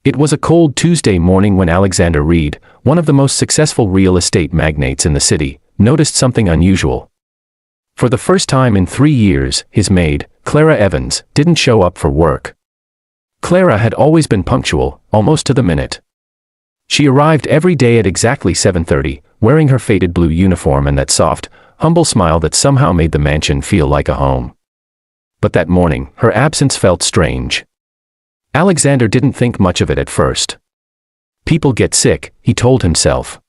It was a cold Tuesday morning when Alexander Reed, one of the most successful real estate magnates in the city, noticed something unusual. For the first time in 3 years, his maid, Clara Evans, didn't show up for work. Clara had always been punctual, almost to the minute. She arrived every day at exactly 7:30, wearing her faded blue uniform and that soft, humble smile that somehow made the mansion feel like a home. But that morning, her absence felt strange. Alexander didn't think much of it at first. People get sick, he told himself.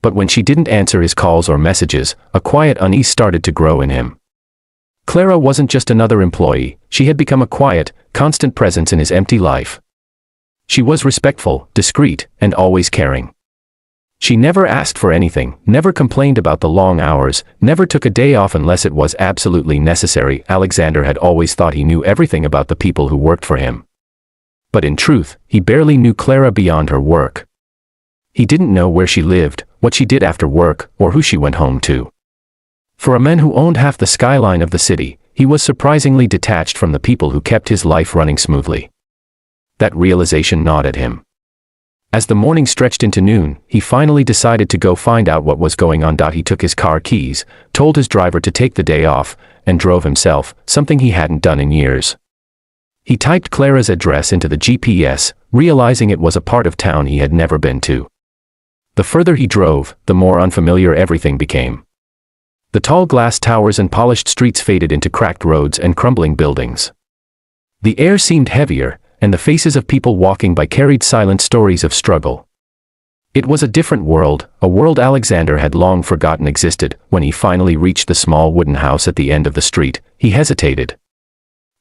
But when she didn't answer his calls or messages, a quiet unease started to grow in him. Clara wasn't just another employee, she had become a quiet, constant presence in his empty life. She was respectful, discreet, and always caring. She never asked for anything, never complained about the long hours, never took a day off unless it was absolutely necessary. Alexander had always thought he knew everything about the people who worked for him. But in truth, he barely knew Clara beyond her work. He didn't know where she lived, what she did after work, or who she went home to. For a man who owned half the skyline of the city, he was surprisingly detached from the people who kept his life running smoothly. That realization gnawed at him. As the morning stretched into noon, he finally decided to go find out what was going on. He took his car keys, told his driver to take the day off, and drove himself, something he hadn't done in years. He typed Clara's address into the GPS, realizing it was a part of town he had never been to. The further he drove, the more unfamiliar everything became. The tall glass towers and polished streets faded into cracked roads and crumbling buildings. The air seemed heavier, and the faces of people walking by carried silent stories of struggle. It was a different world, a world Alexander had long forgotten existed. When he finally reached the small wooden house at the end of the street, he hesitated.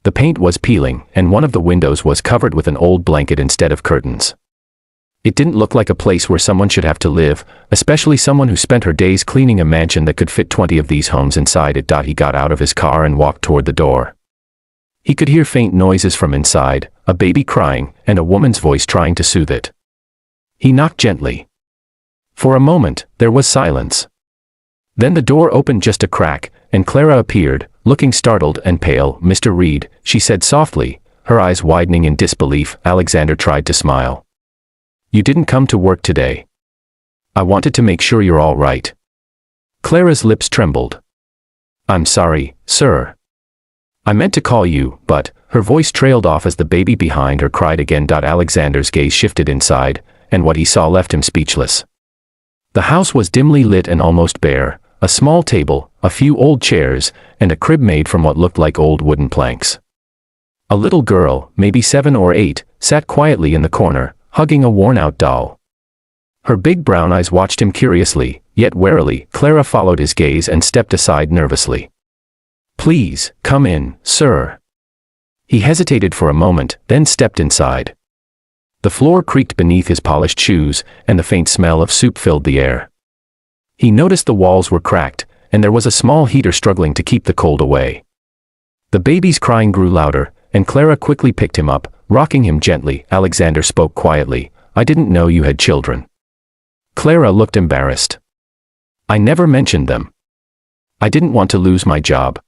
The paint was peeling, and one of the windows was covered with an old blanket instead of curtains. It didn't look like a place where someone should have to live, especially someone who spent her days cleaning a mansion that could fit 20 of these homes inside it. He got out of his car and walked toward the door. He could hear faint noises from inside, a baby crying, and a woman's voice trying to soothe it. He knocked gently. For a moment, there was silence. Then the door opened just a crack, and Clara appeared, looking startled and pale. "Mr. Reed," she said softly, her eyes widening in disbelief. Alexander tried to smile. "You didn't come to work today. I wanted to make sure you're all right." Clara's lips trembled. "I'm sorry, sir. I meant to call you, but..." Her voice trailed off as the baby behind her cried again. Alexander's gaze shifted inside, and what he saw left him speechless. The house was dimly lit and almost bare, a small table, a few old chairs, and a crib made from what looked like old wooden planks. A little girl, maybe 7 or 8, sat quietly in the corner, hugging a worn-out doll. Her big brown eyes watched him curiously, yet warily. Clara followed his gaze and stepped aside nervously. "Please, come in, sir." He hesitated for a moment, then stepped inside. The floor creaked beneath his polished shoes, and the faint smell of soup filled the air. He noticed the walls were cracked, and there was a small heater struggling to keep the cold away. The baby's crying grew louder, and Clara quickly picked him up, rocking him gently. Alexander spoke quietly. "I didn't know you had children." Clara looked embarrassed. "I never mentioned them. I didn't want to lose my job.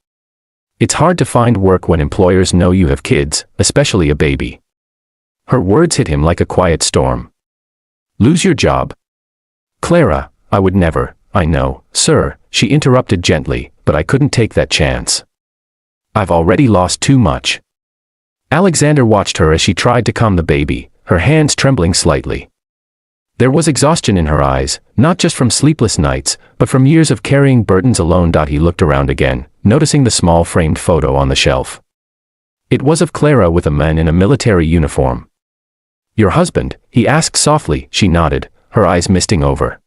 It's hard to find work when employers know you have kids, especially a baby." Her words hit him like a quiet storm. "Lose your job?" "Clara, I would never." "I know, sir," she interrupted gently, "but I couldn't take that chance. I've already lost too much." Alexander watched her as she tried to calm the baby, her hands trembling slightly. There was exhaustion in her eyes, not just from sleepless nights, but from years of carrying burdens alone. He looked around again, noticing the small framed photo on the shelf. It was of Clara with a man in a military uniform. "Your husband?" he asked softly. She nodded, her eyes misting over.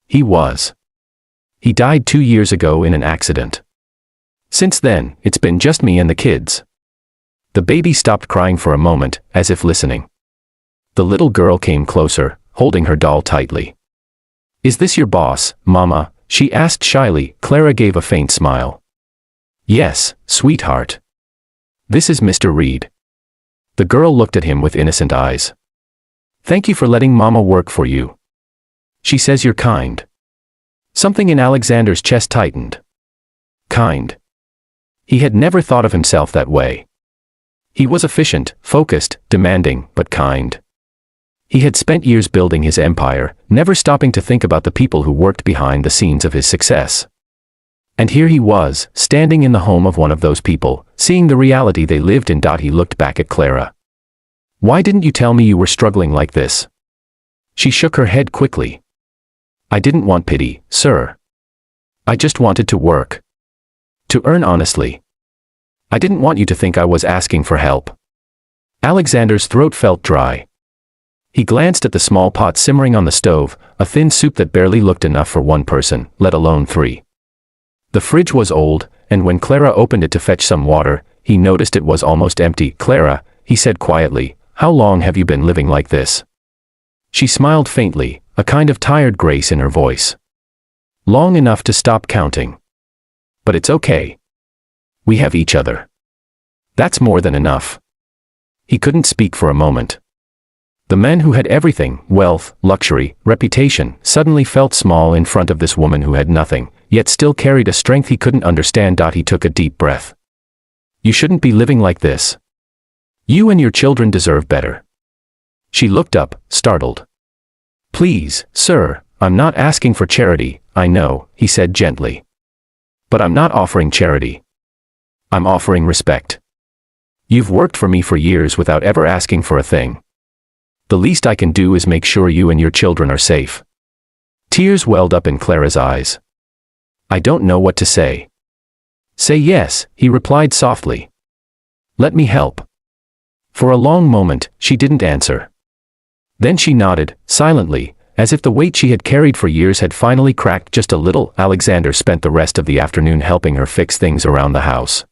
"He was. He died 2 years ago in an accident. Since then, it's been just me and the kids." The baby stopped crying for a moment, as if listening. The little girl came closer, holding her doll tightly. "Is this your boss, Mama?" she asked shyly. Clara gave a faint smile. "Yes, sweetheart. This is Mr. Reed." The girl looked at him with innocent eyes. "Thank you for letting Mama work for you. She says you're kind." Something in Alexander's chest tightened. Kind. He had never thought of himself that way. He was efficient, focused, demanding, but kind. He had spent years building his empire, never stopping to think about the people who worked behind the scenes of his success. And here he was, standing in the home of one of those people, seeing the reality they lived in. He looked back at Clara. "Why didn't you tell me you were struggling like this?" She shook her head quickly. "I didn't want pity, sir. I just wanted to work. To earn honestly. I didn't want you to think I was asking for help." Alexander's throat felt dry. He glanced at the small pot simmering on the stove, a thin soup that barely looked enough for one person, let alone three. The fridge was old, and when Clara opened it to fetch some water, he noticed it was almost empty. "Clara," he said quietly, "how long have you been living like this?" She smiled faintly, a kind of tired grace in her voice. "Long enough to stop counting. But it's okay. We have each other. That's more than enough." He couldn't speak for a moment. The man who had everything, wealth, luxury, reputation, suddenly felt small in front of this woman who had nothing, yet still carried a strength he couldn't understand. He took a deep breath. "You shouldn't be living like this. You and your children deserve better." She looked up, startled. "Please, sir, I'm not asking for charity, I know," he said gently. "But I'm not offering charity. I'm offering respect. You've worked for me for years without ever asking for a thing. The least I can do is make sure you and your children are safe." Tears welled up in Clara's eyes. "I don't know what to say." "Say yes," he replied softly. "Let me help." For a long moment, she didn't answer. Then she nodded, silently, as if the weight she had carried for years had finally cracked just a little. Alexander spent the rest of the afternoon helping her fix things around the house.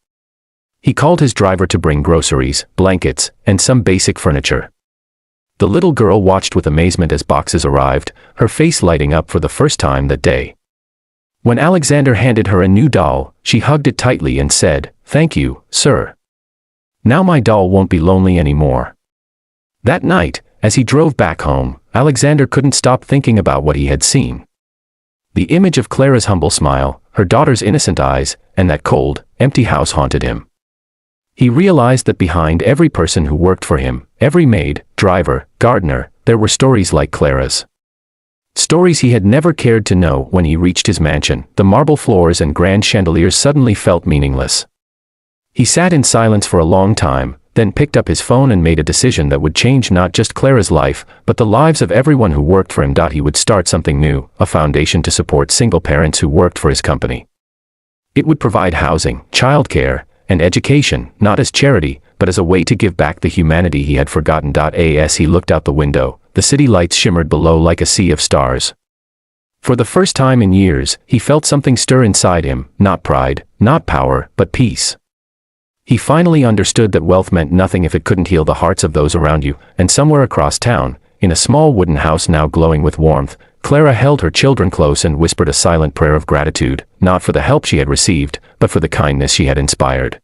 He called his driver to bring groceries, blankets, and some basic furniture. The little girl watched with amazement as boxes arrived, her face lighting up for the first time that day. When Alexander handed her a new doll, she hugged it tightly and said, "Thank you, sir. Now my doll won't be lonely anymore." That night, as he drove back home, Alexander couldn't stop thinking about what he had seen. The image of Clara's humble smile, her daughter's innocent eyes, and that cold, empty house haunted him. He realized that behind every person who worked for him, every maid, driver, gardener, there were stories like Clara's. Stories he had never cared to know. When he reached his mansion, the marble floors and grand chandeliers suddenly felt meaningless. He sat in silence for a long time, then picked up his phone and made a decision that would change not just Clara's life, but the lives of everyone who worked for him. He would start something new, a foundation to support single parents who worked for his company. It would provide housing, childcare, and education, not as charity, but as a way to give back the humanity he had forgotten. As he looked out the window, the city lights shimmered below like a sea of stars. For the first time in years, he felt something stir inside him, not pride, not power, but peace. He finally understood that wealth meant nothing if it couldn't heal the hearts of those around you. And somewhere across town, in a small wooden house now glowing with warmth, Clara held her children close and whispered a silent prayer of gratitude, not for the help she had received, but for the kindness she had inspired.